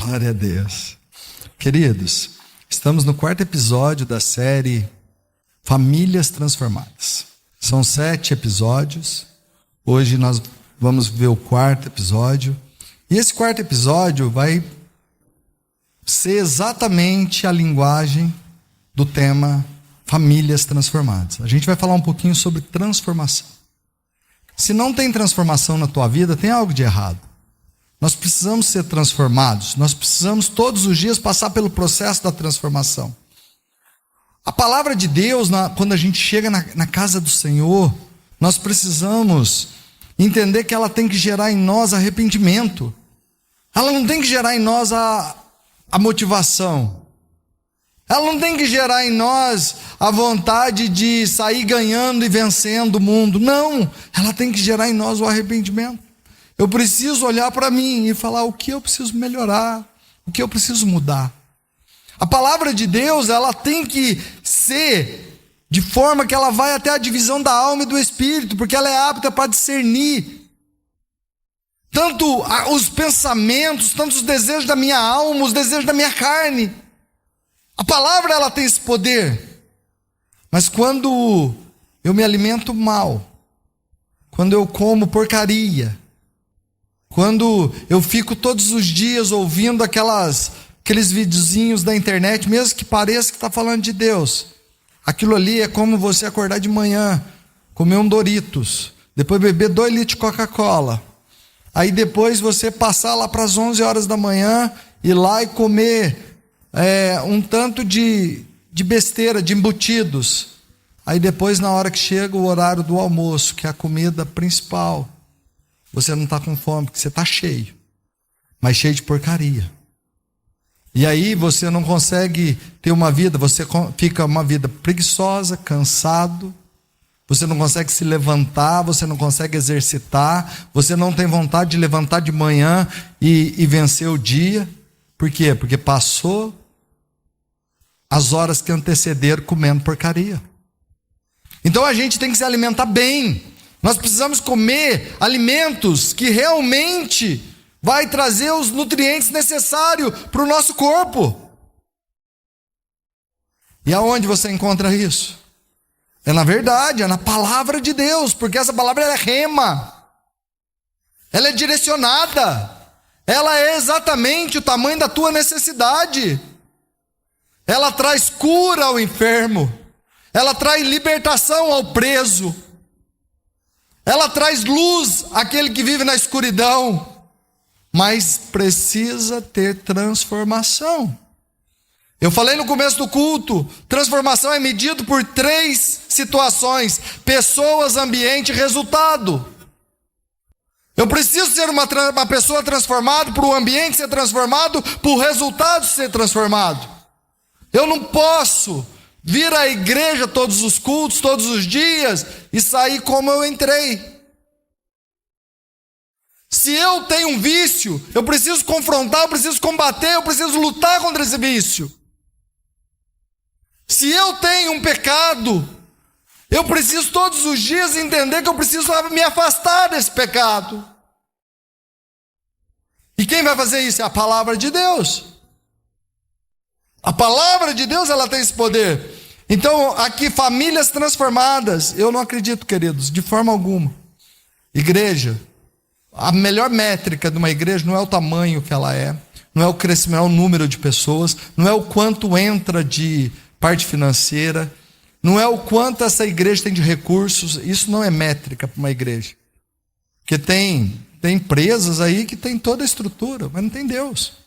Glória a Deus. Queridos, estamos no 4º episódio da série Famílias Transformadas. São 7 episódios. Hoje nós vamos ver o 4º episódio. E esse 4º episódio vai ser exatamente a linguagem do tema Famílias Transformadas. A gente vai falar um pouquinho sobre transformação. Se não tem transformação na tua vida, tem algo de errado. Nós precisamos ser transformados. Nós precisamos todos os dias passar pelo processo da transformação. A palavra de Deus, quando a gente chega na casa do Senhor, nós precisamos entender que ela tem que gerar em nós arrependimento. Ela não tem que gerar em nós a motivação. Ela não tem que gerar em nós a vontade de sair ganhando e vencendo o mundo. Não, ela tem que gerar em nós o arrependimento. Eu preciso olhar para mim e falar o que eu preciso melhorar, o que eu preciso mudar. A palavra de Deus, ela tem que ser de forma que ela vai até a divisão da alma e do espírito, porque ela é apta para discernir tanto os pensamentos, tanto os desejos da minha alma, os desejos da minha carne. A palavra, ela tem esse poder. Mas quando eu me alimento mal, quando eu como porcaria, quando eu fico todos os dias ouvindo aqueles videozinhos da internet, mesmo que pareça que está falando de Deus, aquilo ali é como você acordar de manhã, comer um Doritos, depois beber 2 litros de Coca-Cola, aí depois você passar lá para as 11 horas da manhã, ir lá e comer um tanto de besteira, de embutidos. Aí depois, na hora que chega o horário do almoço, que é a comida principal, você não está com fome, porque você está cheio, mas cheio de porcaria. E aí você não consegue ter uma vida, você fica uma vida preguiçosa, cansado, você não consegue se levantar, você não consegue exercitar, você não tem vontade de levantar de manhã e vencer o dia. Por quê? Porque passou as horas que antecederam comendo porcaria. Então a gente tem que se alimentar bem. Nós precisamos comer alimentos que realmente vai trazer os nutrientes necessários para o nosso corpo. E aonde você encontra isso? É na verdade, é na palavra de Deus, porque essa palavra ela é rema. Ela é direcionada. Ela é exatamente o tamanho da tua necessidade. Ela traz cura ao enfermo. Ela traz libertação ao preso. Ela traz luz àquele que vive na escuridão, mas precisa ter transformação. Eu falei no começo do culto, transformação é medido por 3 situações: pessoas, ambiente e resultado. Eu preciso ser uma pessoa transformada para o ambiente ser transformado, para o resultado ser transformado. Eu não posso vir à igreja todos os cultos, todos os dias, e sair como eu entrei. Se eu tenho um vício, eu preciso confrontar, eu preciso combater, eu preciso lutar contra esse vício. Se eu tenho um pecado, eu preciso todos os dias entender que eu preciso me afastar desse pecado. E quem vai fazer isso? É a palavra de Deus. A palavra de Deus, ela tem esse poder. Então, aqui, famílias transformadas. Eu não acredito, queridos, de forma alguma. Igreja, a melhor métrica de uma igreja não é o tamanho que ela é, não é o crescimento, não é o número de pessoas, não é o quanto entra de parte financeira, não é o quanto essa igreja tem de recursos. Isso não é métrica para uma igreja. Porque tem empresas aí que tem toda a estrutura, mas não tem Deus.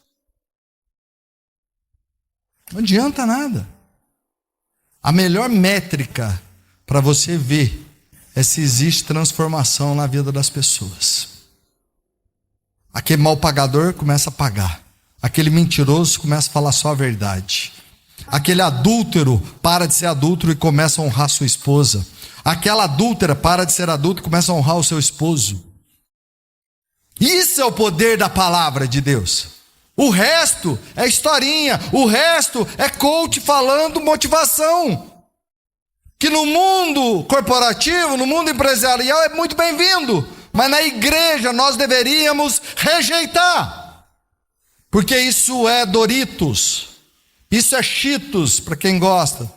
Não adianta nada. A melhor métrica para você ver é se existe transformação na vida das pessoas. Aquele mal pagador começa a pagar. Aquele mentiroso começa a falar só a verdade. Aquele adúltero para de ser adúltero e começa a honrar sua esposa. Aquela adúltera para de ser adúltera e começa a honrar o seu esposo. Isso é o poder da palavra de Deus. O resto é historinha, o resto é coach falando motivação. Que no mundo corporativo, no mundo empresarial é muito bem-vindo, mas na igreja nós deveríamos rejeitar. Porque isso é Doritos. Isso é Cheetos, para quem gosta.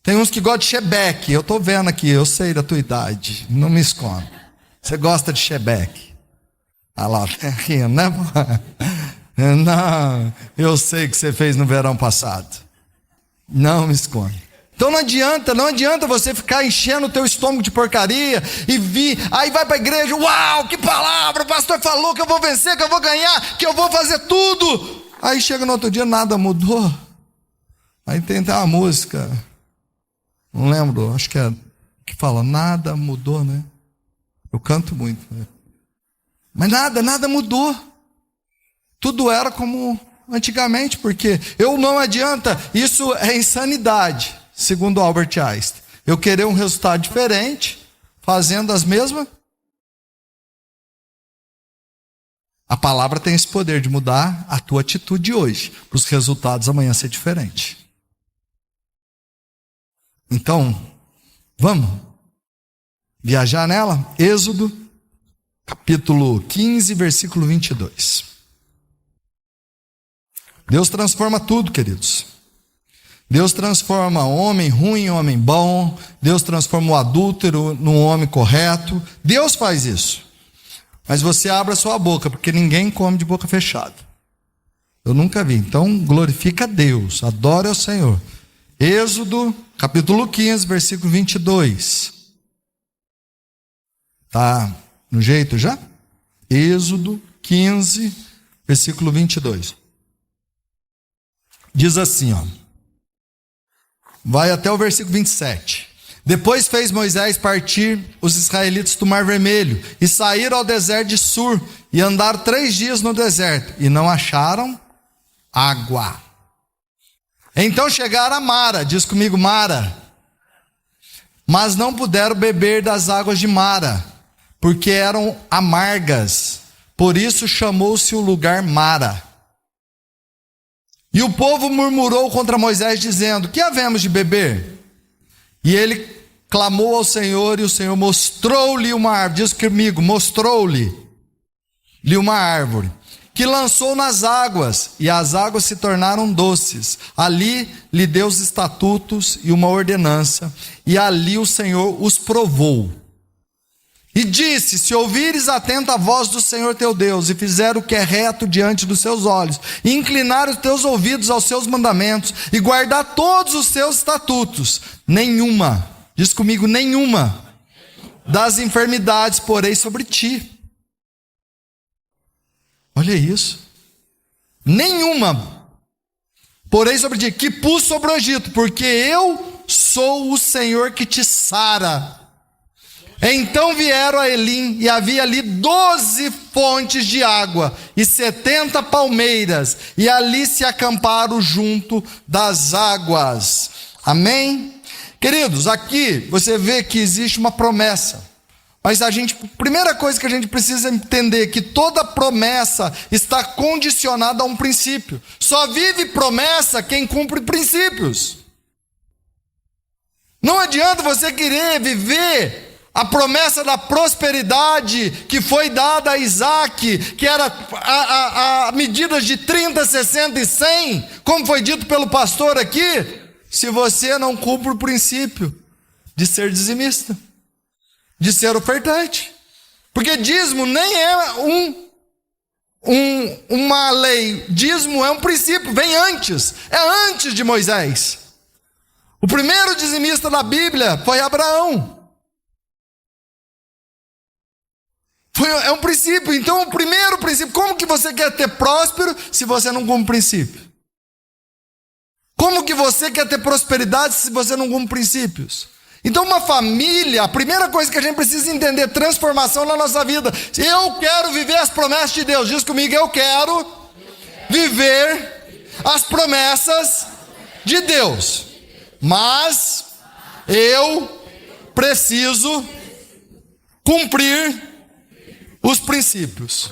Tem uns que gostam de Chebec. Eu estou vendo aqui, eu sei da tua idade. Não me esconda. Você gosta de Chebec? Ah lá, tá rindo, né? Não, eu sei o que você fez no verão passado. Não me esconda. Então não adianta você ficar enchendo o teu estômago de porcaria e vir, aí vai para a igreja, uau, que palavra, o pastor falou que eu vou vencer, que eu vou ganhar, que eu vou fazer tudo. Aí chega no outro dia, nada mudou. Aí tem até uma música, não lembro, acho que é, que fala, nada mudou, né? Eu canto muito, né? Mas nada mudou. Tudo era como antigamente, porque não adianta, isso é insanidade. Segundo Albert Einstein, eu querer um resultado diferente, fazendo as mesmas. A palavra tem esse poder de mudar a tua atitude hoje, para os resultados amanhã ser diferente. Então, vamos viajar nela? Êxodo, capítulo 15, versículo 22. Deus transforma tudo, queridos. Deus transforma homem ruim em homem bom. Deus transforma o adúltero num homem correto. Deus faz isso. Mas você abre a sua boca, porque ninguém come de boca fechada. Eu nunca vi. Então glorifica a Deus, adore ao Senhor. Êxodo, capítulo 15, versículo 22. Tá no jeito já? Êxodo 15, versículo 22. Diz assim, ó. Vai até o versículo 27. Depois fez Moisés partir os israelitas do Mar Vermelho e saíram ao deserto de Sur e andaram 3 dias no deserto e não acharam água. Então chegaram a Mara, diz comigo Mara, mas não puderam beber das águas de Mara, porque eram amargas, por isso chamou-se o lugar Mara. E o povo murmurou contra Moisés, dizendo, que havemos de beber? E ele clamou ao Senhor, e o Senhor mostrou-lhe uma árvore, diz comigo, mostrou-lhe uma árvore, que lançou nas águas, e as águas se tornaram doces. Ali lhe deu os estatutos e uma ordenança, e ali o Senhor os provou. E disse, se ouvires atento a voz do Senhor teu Deus, e fizer o que é reto diante dos seus olhos, e inclinar os teus ouvidos aos seus mandamentos, e guardar todos os seus estatutos, nenhuma, diz comigo, nenhuma das enfermidades porei sobre ti. Olha isso. Nenhuma porei sobre ti, que pus sobre o Egito, porque eu sou o Senhor que te sara. Então vieram a Elim, e havia ali 12 fontes de água, e 70 palmeiras, e ali se acamparam junto das águas. Amém? Queridos, aqui você vê que existe uma promessa. Mas a primeira coisa que a gente precisa entender é que toda promessa está condicionada a um princípio. Só vive promessa quem cumpre princípios. Não adianta você querer viver a promessa da prosperidade que foi dada a Isaac, que era a medidas de 30, 60 e 100, como foi dito pelo pastor aqui, se você não cumpre o princípio de ser dizimista, de ser ofertante. Porque dízimo nem é uma lei, dízimo é um princípio, vem antes, é antes de Moisés. O primeiro dizimista da Bíblia foi Abraão. É um princípio. Então o primeiro princípio, como que você quer ter próspero se você não cumpre princípio? Como que você quer ter prosperidade se você não cumpre princípios? Então uma família, a primeira coisa que a gente precisa entender, transformação na nossa vida. Eu quero viver as promessas de Deus, diz comigo, eu quero viver as promessas de Deus, mas eu preciso cumprir os princípios.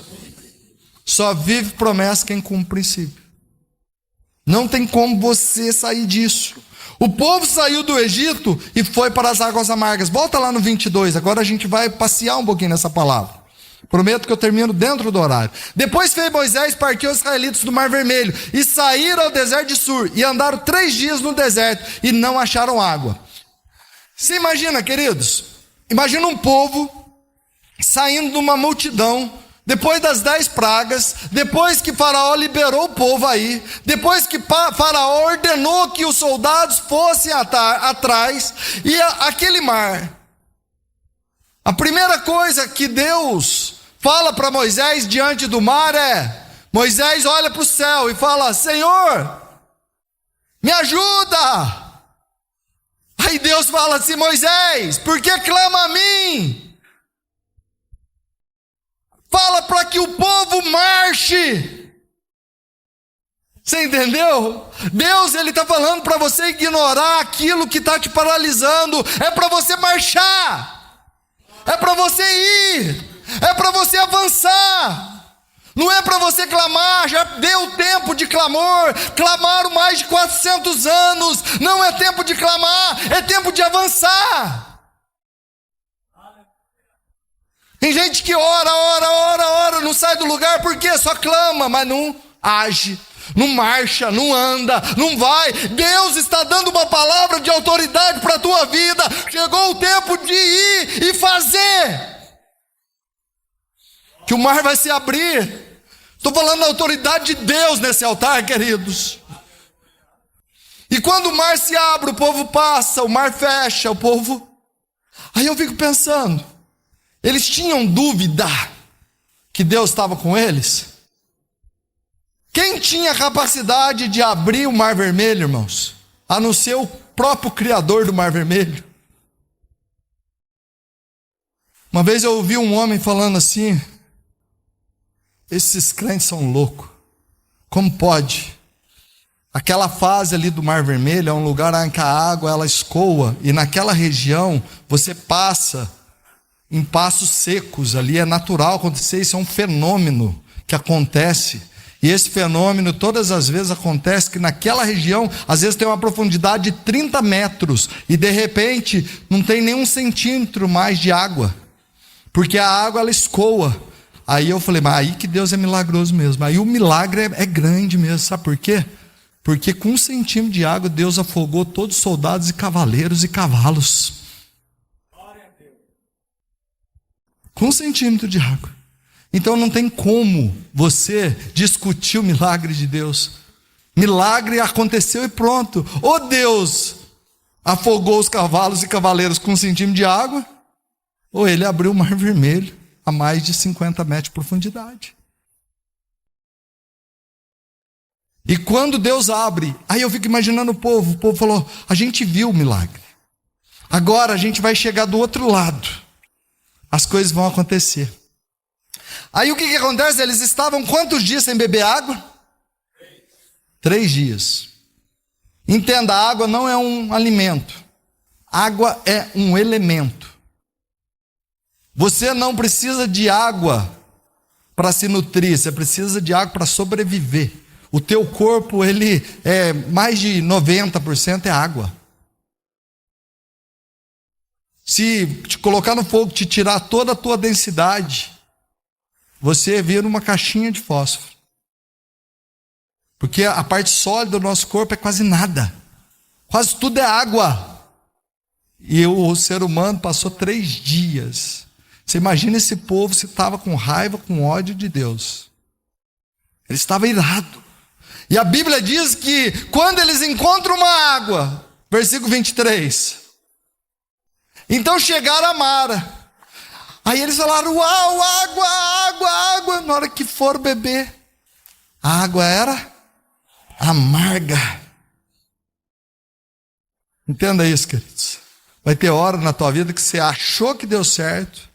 Só vive promessa quem cumpre princípio. Não tem como você sair disso. O povo saiu do Egito e foi para as águas amargas. Volta lá no 22, agora a gente vai passear um pouquinho nessa palavra. Prometo que eu termino dentro do horário. Depois fez Moisés partir os israelitas do Mar Vermelho e saíram ao deserto de Sur e andaram 3 dias no deserto e não acharam água. Você imagina, queridos? Imagina um povo saindo de uma multidão, depois das 10 pragas, depois que Faraó liberou o povo aí, depois que Faraó ordenou que os soldados fossem atrás, e aquele mar. A primeira coisa que Deus fala para Moisés diante do mar é: Moisés olha para o céu e fala: Senhor, me ajuda. Aí Deus fala assim: Moisés, por que clama a mim? Fala para que o povo marche. Você entendeu? Deus, Ele está falando para você ignorar aquilo que está te paralisando. É para você marchar. É para você ir. É para você avançar. Não é para você clamar. Já deu tempo de clamor. Clamaram mais de 400 anos. Não é tempo de clamar. É tempo de avançar. Tem gente que ora, não sai do lugar. Por quê? Só clama, mas não age, não marcha, não anda, não vai. Deus está dando uma palavra de autoridade para a tua vida. Chegou o tempo de ir e fazer. Que o mar vai se abrir. Estou falando da autoridade de Deus nesse altar, queridos. E quando o mar se abre, o povo passa, o mar fecha, o povo... Aí eu fico pensando, eles tinham dúvida que Deus estava com eles? Quem tinha capacidade de abrir o Mar Vermelho, irmãos? A não ser o próprio Criador do Mar Vermelho. Uma vez eu ouvi um homem falando assim: esses crentes são loucos. Como pode? Aquela fase ali do Mar Vermelho é um lugar em que a água ela escoa, e naquela região você passa em passos secos, ali é natural acontecer, isso é um fenômeno que acontece. E esse fenômeno todas as vezes acontece que naquela região, às vezes tem uma profundidade de 30 metros, e de repente não tem nem 1 centímetro mais de água, porque a água ela escoa. Aí eu falei, mas aí que Deus é milagroso mesmo, aí o milagre é grande mesmo, sabe por quê? Porque com 1 centímetro de água Deus afogou todos os soldados e cavaleiros e cavalos. Com 1 centímetro de água. Então não tem como você discutir o milagre de Deus. Milagre aconteceu e pronto. Ou Deus afogou os cavalos e cavaleiros com 1 centímetro de água, ou Ele abriu o Mar Vermelho a mais de 50 metros de profundidade. E quando Deus abre, aí eu fico imaginando o povo falou, a gente viu o milagre, agora a gente vai chegar do outro lado, as coisas vão acontecer. Aí o que acontece? Eles estavam quantos dias sem beber água? 3 dias. Entenda, a água não é um alimento, água é um elemento. Você não precisa de água para se nutrir, você precisa de água para sobreviver. O teu corpo, ele é mais de 90% é água. Se te colocar no fogo, te tirar toda a tua densidade, você vira uma caixinha de fósforo. Porque a parte sólida do nosso corpo é quase nada. Quase tudo é água. E o ser humano passou 3 dias. Você imagina esse povo se estava com raiva, com ódio de Deus. Ele estava irado. E a Bíblia diz que quando eles encontram uma água, versículo 23, então chegaram a Mara. Aí eles falaram, uau, água, água, água. Na hora que foram beber, a água era amarga. Entenda isso, queridos. Vai ter hora na tua vida que você achou que deu certo,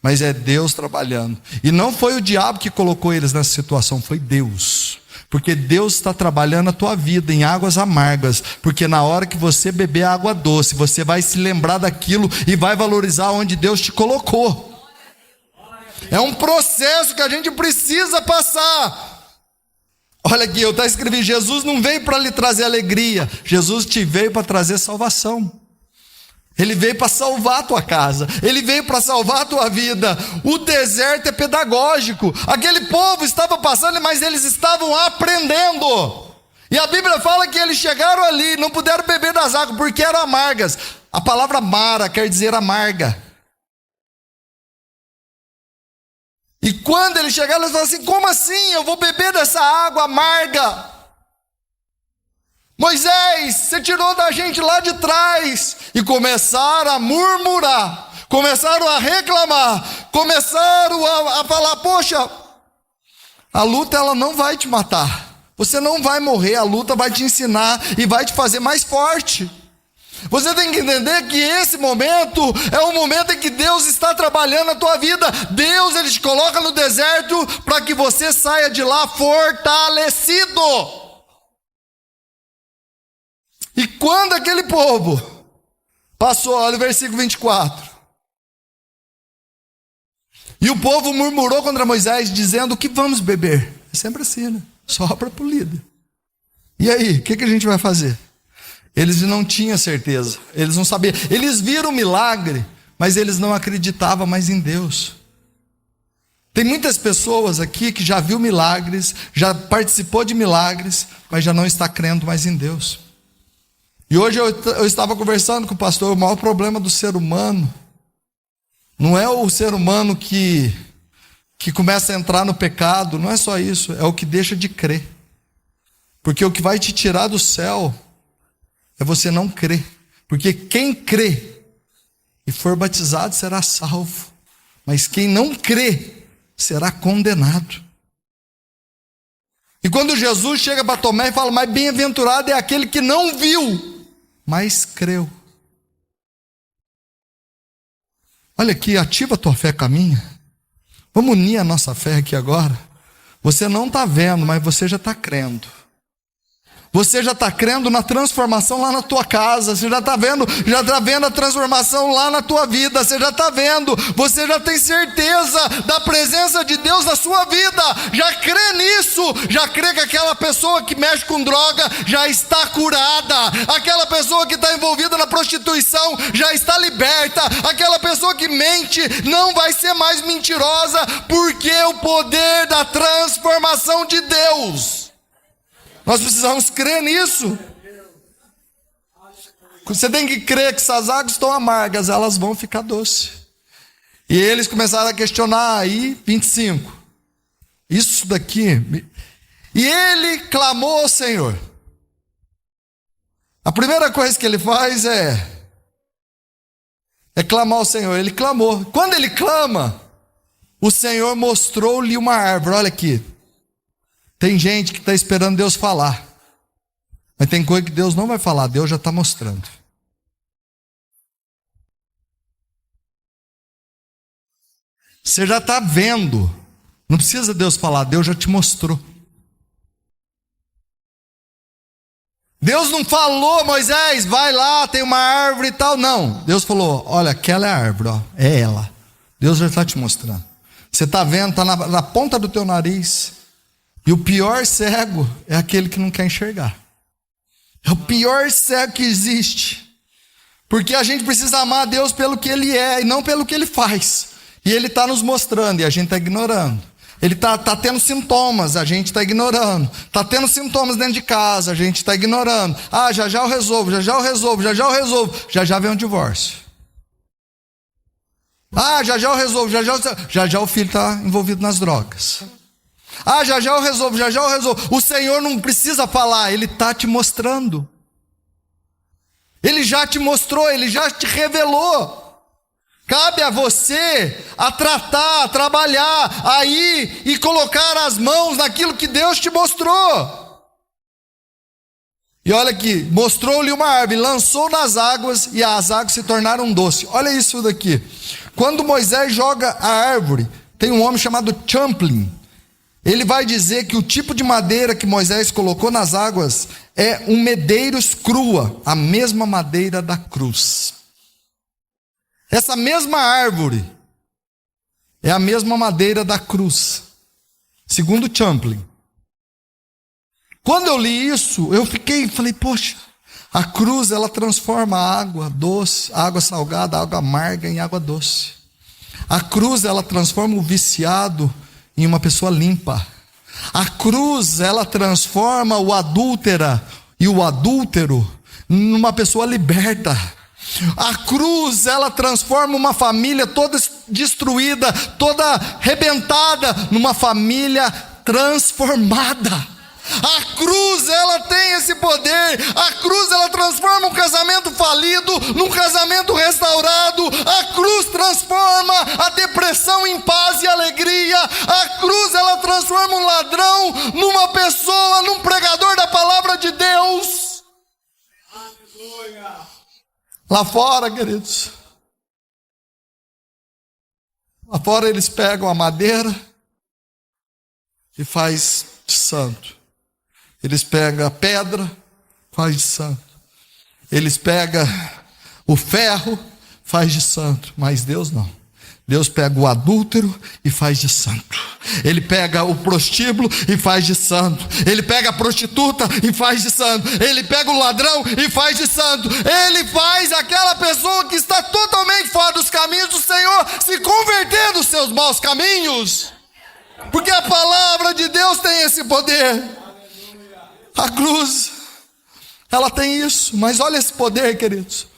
mas é Deus trabalhando. E não foi o diabo que colocou eles nessa situação, foi Deus. Porque Deus está trabalhando a tua vida em águas amargas. Porque na hora que você beber água doce, você vai se lembrar daquilo e vai valorizar onde Deus te colocou. É um processo que a gente precisa passar. Olha aqui, eu até escrevi, Jesus não veio para lhe trazer alegria, Jesus te veio para trazer salvação. Ele veio para salvar a tua casa, ele veio para salvar a tua vida. O deserto é pedagógico. Aquele povo estava passando, mas eles estavam aprendendo. E a Bíblia fala que eles chegaram ali, não puderam beber das águas porque eram amargas. A palavra mara quer dizer amarga. E quando eles chegaram, eles falaram assim: como assim? Eu vou beber dessa água amarga? Moisés, você tirou da gente lá de trás. E começaram a murmurar, começaram a reclamar, começaram a falar: poxa, a luta ela não vai te matar, você não vai morrer, a luta vai te ensinar e vai te fazer mais forte. Você tem que entender que esse momento é o momento em que Deus está trabalhando a tua vida. Deus, Ele te coloca no deserto para que você saia de lá fortalecido. E quando aquele povo passou, olha o versículo 24. E o povo murmurou contra Moisés, dizendo: o que vamos beber? É sempre assim, né? Sopra pro líder. E aí, o que a gente vai fazer? Eles não tinham certeza, eles não sabiam. Eles viram o milagre, mas eles não acreditavam mais em Deus. Tem muitas pessoas aqui que já viu milagres, já participou de milagres, mas já não está crendo mais em Deus. E hoje eu estava conversando com o pastor: o maior problema do ser humano não é o ser humano que começa a entrar no pecado, não é só isso, é o que deixa de crer. Porque o que vai te tirar do céu é você não crer. Porque quem crê e for batizado será salvo, mas quem não crê será condenado. E quando Jesus chega para Tomé e fala: mas bem-aventurado é aquele que não viu, mas creu. Olha aqui, ativa a tua fé com a minha. Vamos unir a nossa fé aqui agora. Você não está vendo, mas você já está crendo. Você já está crendo na transformação lá na tua casa. Você já está vendo a transformação lá na tua vida. Você já está vendo. Você já tem certeza da presença de Deus na sua vida. Já crê nisso. Já crê que aquela pessoa que mexe com droga já está curada. Aquela pessoa que está envolvida na prostituição já está liberta. Aquela pessoa que mente não vai ser mais mentirosa, porque o poder da transformação de Deus. Nós precisamos crer nisso. Você tem que crer que se as águas estão amargas, elas vão ficar doces. E eles começaram a questionar aí, 25. Isso daqui. E ele clamou ao Senhor. A primeira coisa que ele faz é clamar ao Senhor. Ele clamou. Quando ele clama, o Senhor mostrou-lhe uma árvore. Olha aqui. Tem gente que está esperando Deus falar, mas tem coisa que Deus não vai falar, Deus já está mostrando. Você já está vendo, não precisa Deus falar, Deus já te mostrou. Deus não falou: Moisés, vai lá, tem uma árvore e tal. Não, Deus falou: olha, aquela é a árvore, ó, é ela. Deus já está te mostrando. Você está vendo, está na ponta do teu nariz. E o pior cego é aquele que não quer enxergar. É o pior cego que existe. Porque a gente precisa amar a Deus pelo que Ele é e não pelo que Ele faz. E Ele está nos mostrando e a gente está ignorando. Ele está tendo sintomas, a gente está ignorando. Está tendo sintomas dentro de casa, a gente está ignorando. Ah, já já eu resolvo, já já eu resolvo, já já eu resolvo. Já já vem um divórcio. Ah, já já eu resolvo, já já o filho está envolvido nas drogas. Ah, já já eu resolvo, já já eu resolvo. O Senhor não precisa falar, Ele está te mostrando. Ele já te mostrou, Ele já te revelou. Cabe a você a tratar, a trabalhar, a ir e colocar as mãos naquilo que Deus te mostrou. E olha aqui, mostrou-lhe uma árvore, lançou nas águas e as águas se tornaram doces. Olha isso daqui. Quando Moisés joga a árvore, tem um homem chamado Champlin. Ele vai dizer que o tipo de madeira que Moisés colocou nas águas é um medeiros crua, a mesma madeira da cruz. Essa mesma árvore é a mesma madeira da cruz, segundo Champlin. Quando eu li isso, falei: poxa, A cruz, ela transforma a água doce, a água salgada, a água amarga em água doce. A cruz, ela transforma o viciado em uma pessoa limpa. A cruz, ela transforma o adúltera e o adúltero numa pessoa liberta. A cruz, ela transforma uma família toda destruída, toda arrebentada, numa família transformada. A cruz, ela tem esse poder. A cruz, ela transforma um casamento falido num casamento restaurado. A cruz transforma a depressão em paz e alegria. A cruz, ela transforma um ladrão numa pessoa, num pregador da palavra de Deus. Lá fora, queridos, lá fora eles pegam a madeira e faz de santo. Eles pegam a pedra, faz de santo. Eles pegam o ferro, faz de santo. Mas Deus não. Deus pega o adúltero e faz de santo. Ele pega o prostíbulo e faz de santo. Ele pega a prostituta e faz de santo. Ele pega o ladrão e faz de santo. Ele faz aquela pessoa que está totalmente fora dos caminhos do Senhor se converter dos seus maus caminhos. Porque a palavra de Deus tem esse poder. A cruz, ela tem isso. Mas olha esse poder, queridos.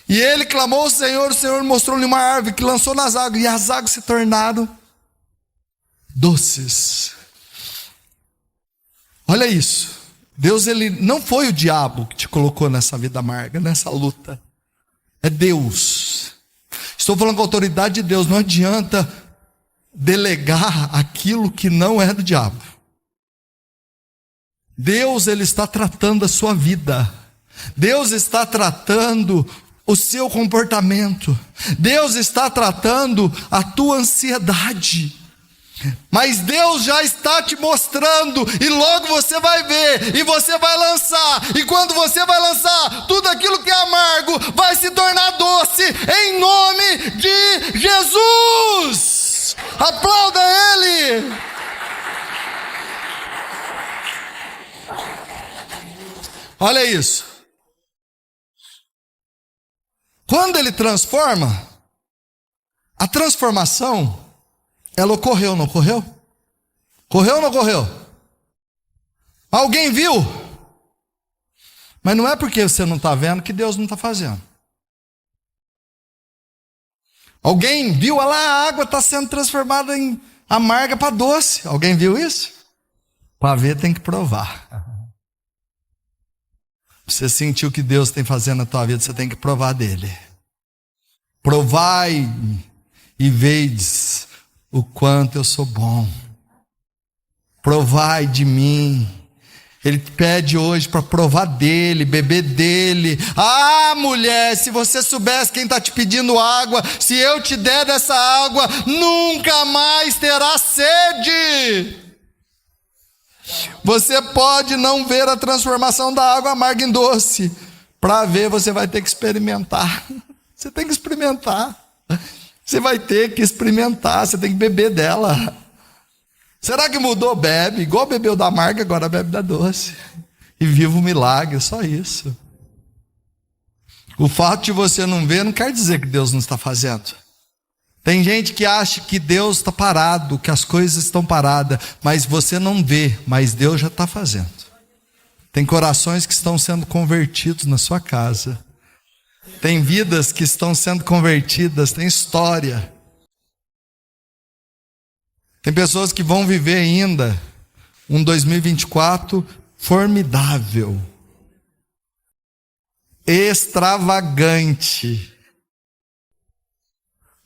E ele clamou ao Senhor, o Senhor mostrou-lhe uma árvore que lançou nas águas, e as águas se tornaram doces. Olha isso. Deus, ele não foi o diabo que te colocou nessa vida amarga, nessa luta. É Deus. Estou falando com a autoridade de Deus. Não adianta delegar aquilo que não é do diabo. Deus, ele está tratando a sua vida. Deus está tratando o seu comportamento. Deus está tratando a tua ansiedade. Mas Deus já está te mostrando, e logo você vai ver, e você vai lançar, e quando você vai lançar, tudo aquilo que é amargo vai se tornar doce, em nome de Jesus. Aplauda Ele. Olha isso. Quando Ele transforma, a transformação, ela ocorreu, não ocorreu? Correu ou não ocorreu? Alguém viu? Mas não é porque você não está vendo que Deus não está fazendo. Alguém viu, olha lá, a água está sendo transformada em amarga para doce. Alguém viu isso? Para ver tem que provar. Você sentiu o que Deus tem fazendo na tua vida, você tem que provar dele. Provai e vedes o quanto eu sou bom. Provai de mim. Ele pede hoje para provar dele, beber dele. Ah, mulher, se você soubesse quem está te pedindo água, se eu te der dessa água, nunca mais terá sede. Você pode não ver a transformação da água amarga em doce. Para ver, você vai ter que experimentar. Você tem que experimentar. Você vai ter que experimentar. Você tem que beber dela. Será que mudou? Bebe. Igual bebeu da amarga, agora bebe da doce. E viva o milagre, só isso. O fato de você não ver não quer dizer que Deus não está fazendo. Tem gente que acha que Deus está parado, que as coisas estão paradas, mas você não vê, mas Deus já está fazendo. Tem corações que estão sendo convertidos na sua casa. Tem vidas que estão sendo convertidas, tem história. Tem pessoas que vão viver ainda um 2024 formidável, extravagante.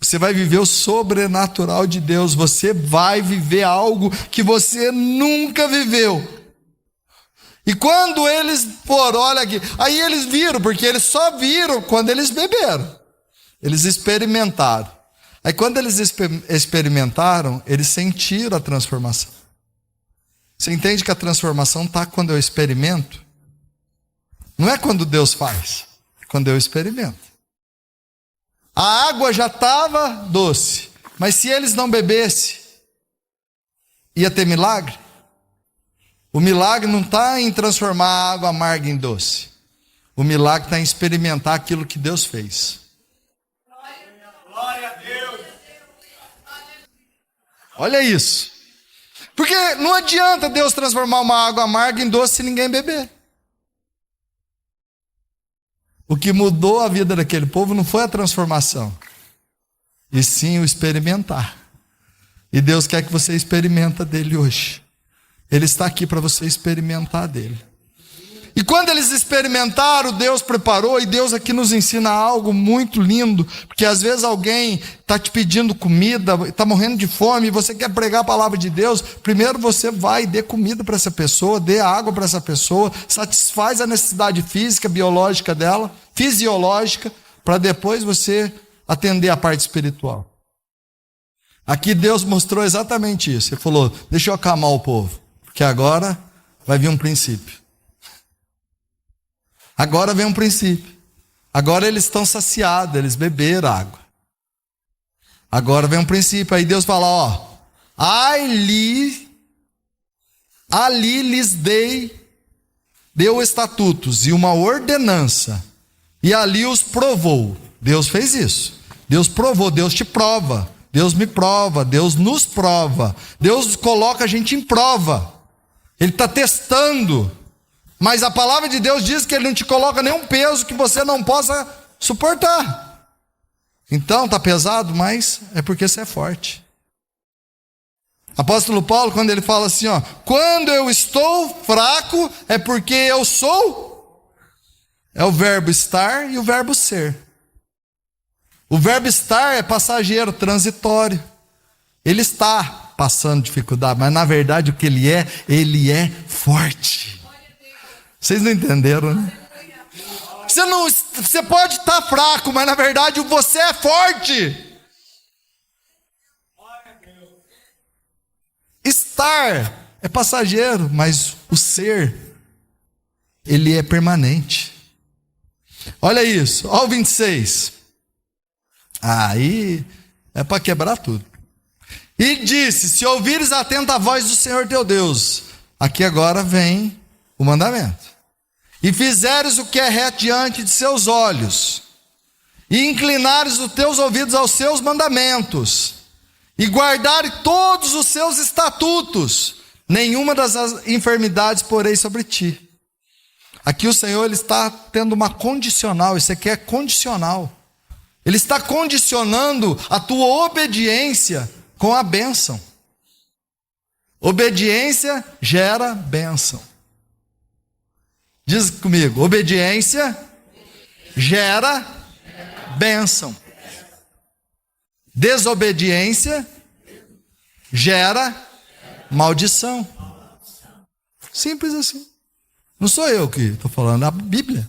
Você vai viver o sobrenatural de Deus. Você vai viver algo que você nunca viveu. E quando eles foram, olha aqui, aí eles viram, porque eles só viram quando eles beberam. Eles experimentaram. Aí quando eles experimentaram, eles sentiram a transformação. Você entende que a transformação está quando eu experimento? Não é quando Deus faz, é quando eu experimento. A água já estava doce, mas se eles não bebessem, ia ter milagre? O milagre não está em transformar a água amarga em doce. O milagre está em experimentar aquilo que Deus fez. Glória a Deus. Olha isso. Porque não adianta Deus transformar uma água amarga em doce se ninguém beber. O que mudou a vida daquele povo não foi a transformação, e sim o experimentar. E Deus quer que você experimenta dele hoje. Ele está aqui para você experimentar dele. E quando eles experimentaram, Deus preparou, e Deus aqui nos ensina algo muito lindo, porque às vezes alguém está te pedindo comida, está morrendo de fome, e você quer pregar a palavra de Deus. Primeiro você vai e dê comida para essa pessoa, dê água para essa pessoa, satisfaz a necessidade física, biológica dela, fisiológica, para depois você atender a parte espiritual. Aqui Deus mostrou exatamente isso. Ele falou: deixa eu acalmar o povo, porque agora vai vir um princípio. Agora vem um princípio. Agora eles estão saciados, eles beberam água. Agora vem um princípio. Aí Deus fala: ó, ali lhes deu estatutos e uma ordenança, e ali os provou. Deus fez isso. Deus provou, Deus te prova, Deus me prova, Deus nos prova, Deus coloca a gente em prova. Ele está testando. Mas a palavra de Deus diz que Ele não te coloca nenhum peso que você não possa suportar. Então, está pesado, mas é porque você é forte. Apóstolo Paulo, quando ele fala assim, ó, quando eu estou fraco, é porque eu sou. É o verbo estar e o verbo ser. O verbo estar é passageiro, transitório. Ele está passando dificuldade, mas na verdade o que ele é forte. Vocês não entenderam, né? Você pode estar fraco, mas na verdade você é forte. Estar é passageiro, mas o ser, ele é permanente. Olha isso, olha o 26. Aí é para quebrar tudo. E disse: se ouvires atento a voz do Senhor teu Deus. Aqui agora vem o mandamento. E fizeres o que é reto diante de seus olhos, e inclinares os teus ouvidos aos seus mandamentos, e guardares todos os seus estatutos, nenhuma das enfermidades porei sobre ti. Aqui o Senhor, ele está tendo uma condicional. Isso aqui é condicional. Ele está condicionando a tua obediência com a bênção. Obediência gera bênção. Diz comigo: obediência gera bênção. Desobediência gera maldição. Simples assim. Não sou eu que estou falando, é a Bíblia.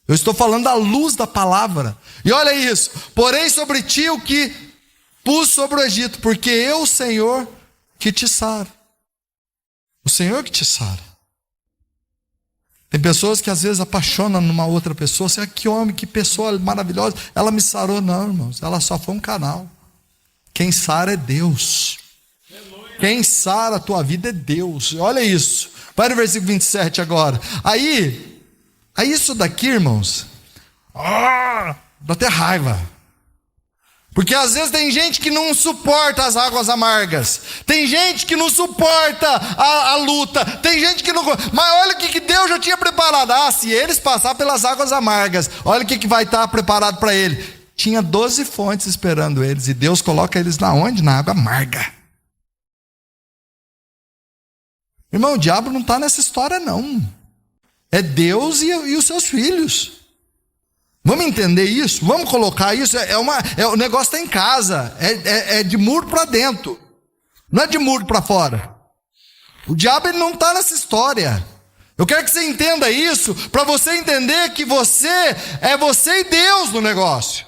Eu estou falando à luz da palavra. E olha isso: porém sobre ti o que pus sobre o Egito, porque eu, o Senhor, que te saro. O Senhor que te sara. Tem pessoas que às vezes apaixonam numa outra pessoa. Assim, que homem, que pessoa maravilhosa. Ela me sarou. Não, irmãos, ela só foi um canal. Quem sara é Deus. Quem sara a tua vida é Deus. Olha isso. Vai no versículo 27 agora. Aí isso daqui, irmãos, dá até raiva. Porque às vezes tem gente que não suporta as águas amargas. Tem gente que não suporta a luta. Tem gente que não... Mas olha o que Deus já tinha preparado. Se eles passarem pelas águas amargas, olha o que vai estar preparado para ele. Tinha 12 fontes esperando eles. E Deus coloca eles na onde? Na água amarga. Irmão, o diabo não está nessa história, não. É Deus e os seus filhos. Vamos entender isso? Vamos colocar isso? O negócio está em casa. É de muro para dentro. Não é de muro para fora. O diabo, ele não está nessa história. Eu quero que você entenda isso, para você entender que você e Deus no negócio.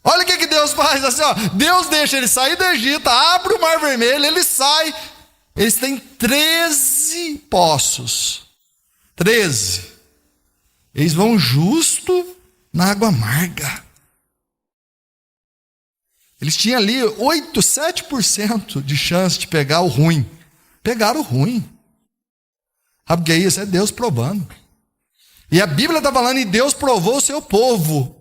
Olha o que Deus faz assim, ó. Deus deixa ele sair do Egito, abre o Mar Vermelho, ele sai. Eles têm 13 poços. 13. Eles vão justo na água amarga. Eles tinham ali 7% de chance de pegar o ruim. Pegaram o ruim. Sabe o que é isso? É Deus provando. E a Bíblia está falando, e Deus provou o seu povo.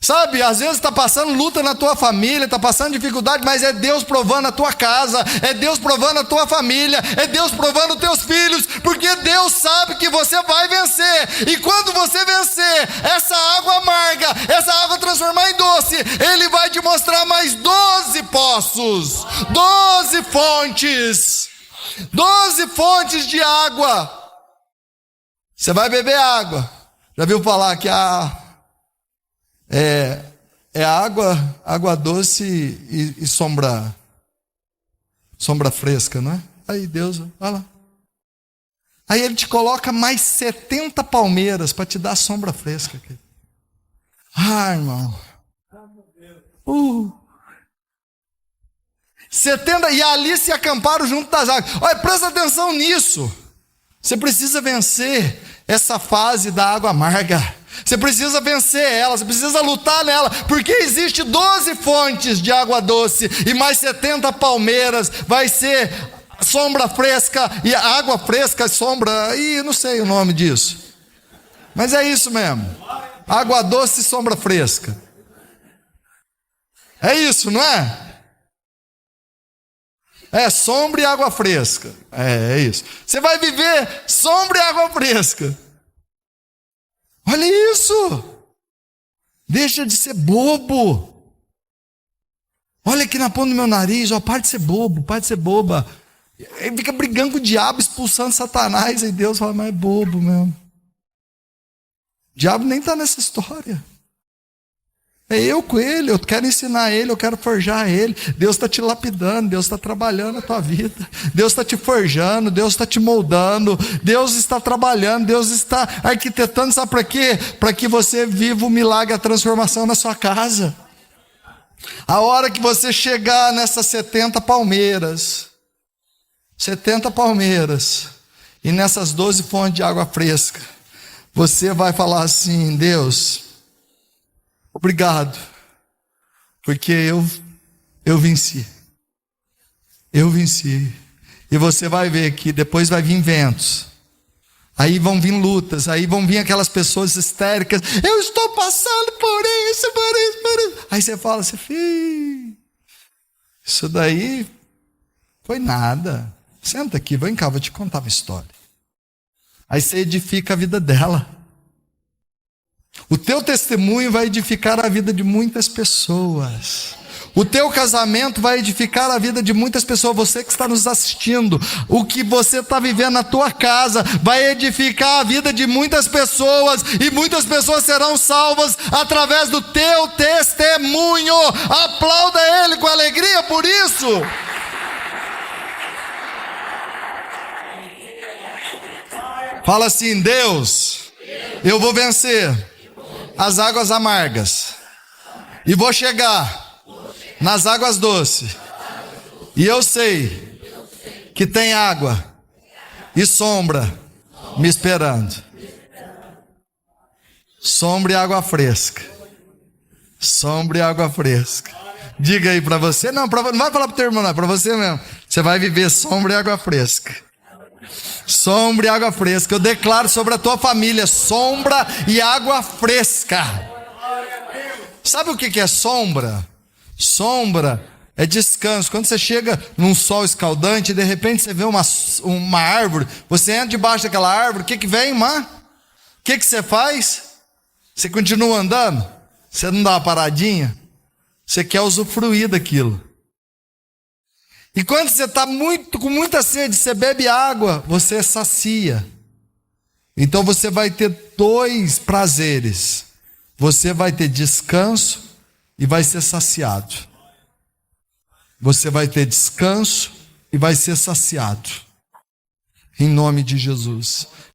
Sabe, às vezes está passando luta na tua família, está passando dificuldade, mas é Deus provando a tua casa, é Deus provando a tua família, é Deus provando os teus filhos, porque Deus sabe que você vai vencer, e quando você vencer, essa água amarga, essa água transformar em doce, Ele vai te mostrar mais 12 poços, 12 fontes, 12 fontes de água. Você vai beber água. Já viu falar que é água doce e sombra fresca, não é? Aí Deus, olha lá. Aí Ele te coloca mais 70 palmeiras para te dar sombra fresca. Irmão. 70, e ali se acamparam junto das águas. Olha, presta atenção nisso. Você precisa vencer essa fase da água amarga. Você precisa vencer ela, você precisa lutar nela, porque existe 12 fontes de água doce e mais 70 palmeiras, vai ser sombra fresca, e água fresca, sombra, não sei o nome disso. Mas é isso mesmo, água doce e sombra fresca. É isso, não é? É sombra e água fresca. É isso. Você vai viver sombra e água fresca. Olha isso. Deixa de ser bobo. Olha aqui na ponta do meu nariz, para de ser bobo, para de ser boba. Ele fica brigando com o diabo, expulsando Satanás, e Deus fala, mas é bobo mesmo. O diabo nem está nessa história. É eu com ele, eu quero ensinar ele, eu quero forjar ele. Deus está te lapidando, Deus está trabalhando a tua vida, Deus está te forjando, Deus está te moldando, Deus está trabalhando, Deus está arquitetando, sabe para quê? Para que você viva o milagre, a transformação na sua casa. A hora que você chegar nessas 70 palmeiras, e nessas 12 fontes de água fresca, você vai falar assim, Deus, obrigado, porque eu venci. Eu venci. E você vai ver que depois vai vir ventos. Aí vão vir lutas, aí vão vir aquelas pessoas histéricas. Eu estou passando por isso. Aí você fala assim, filho, isso daí foi nada. Senta aqui, vem cá, vou te contar uma história. Aí você edifica a vida dela. O teu testemunho vai edificar a vida de muitas pessoas. O teu casamento vai edificar a vida de muitas pessoas. Você que está nos assistindo, o que você está vivendo na tua casa vai edificar a vida de muitas pessoas, e muitas pessoas serão salvas através do teu testemunho. Aplauda Ele com alegria por isso. Fala assim, Deus, eu vou vencer as águas amargas e vou chegar nas águas doces, e eu sei que tem água e sombra me esperando. Sombra e água fresca. Sombra e água fresca. Diga aí para você, não vai falar para o teu irmão, não, é para você mesmo. Você vai viver sombra e água fresca. Sombra e água fresca. Eu declaro sobre a tua família sombra e água fresca. Sabe o que é sombra? Sombra é descanso. Quando você chega num sol escaldante e de repente você vê uma árvore, você entra debaixo daquela árvore, o que vem, O que você faz? Você continua andando? Você não dá uma paradinha? Você quer usufruir daquilo. E quando você está com muita sede, você bebe água, você sacia. Então você vai ter 2 prazeres. Você vai ter descanso e vai ser saciado. Você vai ter descanso e vai ser saciado. Em nome de Jesus.